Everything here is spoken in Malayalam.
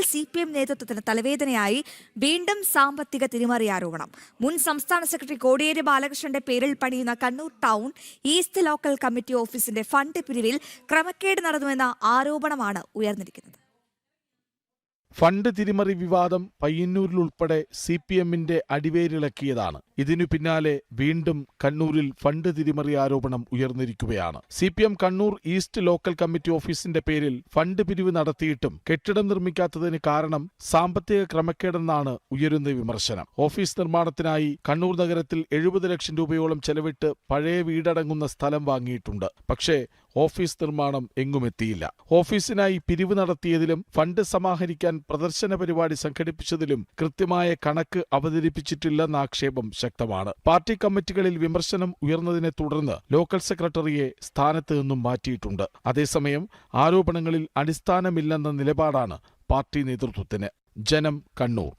CPM നേതൃത്വത്തിന് തലവേദനയായി വീണ്ടും സാമ്പത്തിക തിരിമറി ആരോപണം. മുൻ സംസ്ഥാന സെക്രട്ടറി കോടിയേരി ബാലകൃഷ്ണന്റെ പേരിൽ പണിയുന്ന Kannur town east local committee ഓഫീസിന്റെ ഫണ്ട് പിരിവിൽ ക്രമക്കേട് നടന്നുവെന്ന ആരോപണമാണ് ഉയർന്നിരിക്കുന്നത്. ഫണ്ട് തിരിമറി വിവാദം പയ്യന്നൂരിലുൾപ്പെടെ CPMന്റെ അടിവേരിളക്കിയതാണ്. ഇതിനു പിന്നാലെ വീണ്ടും കണ്ണൂരിൽ ഫണ്ട് തിരിമറി ആരോപണം ഉയർന്നിരിക്കുകയാണ്. CPM Kannur east local committee ഓഫീസിന്റെ പേരിൽ ഫണ്ട് പിരിവ് നടത്തിയിട്ടും കെട്ടിടം നിർമ്മിക്കാത്തതിന് കാരണം സാമ്പത്തിക ക്രമക്കേടെന്നാണ് ഉയരുന്ന വിമർശനം. ഓഫീസ് നിർമ്മാണത്തിനായി കണ്ണൂർ നഗരത്തിൽ 70 ലക്ഷം രൂപയോളം ചെലവിട്ട് പഴയ വീടടങ്ങുന്ന സ്ഥലം വാങ്ങിയിട്ടുണ്ട്. പക്ഷേ ഓഫീസ് നിർമ്മാണം എങ്ങുമെത്തിയില്ല. ഓഫീസിനായി പിരിവ് നടത്തിയതിലും ഫണ്ട് സമാഹരിക്കാൻ പ്രദർശന പരിപാടി സംഘടിപ്പിച്ചതിലും കൃത്യമായ കണക്ക് അവതരിപ്പിച്ചിട്ടില്ലെന്ന ആക്ഷേപം ശക്തമാണ്. പാർട്ടി കമ്മിറ്റികളിൽ വിമർശനം ഉയർന്നതിനെ തുടർന്ന് ലോക്കൽ സെക്രട്ടറിയെ സ്ഥാനത്ത് നിന്നും മാറ്റിയിട്ടുണ്ട്. അതേസമയം ആരോപണങ്ങളിൽ അടിസ്ഥാനമില്ലെന്ന നിലപാടാണ് പാർട്ടി നേതൃത്വത്തിന്. ജനം, കണ്ണൂർ.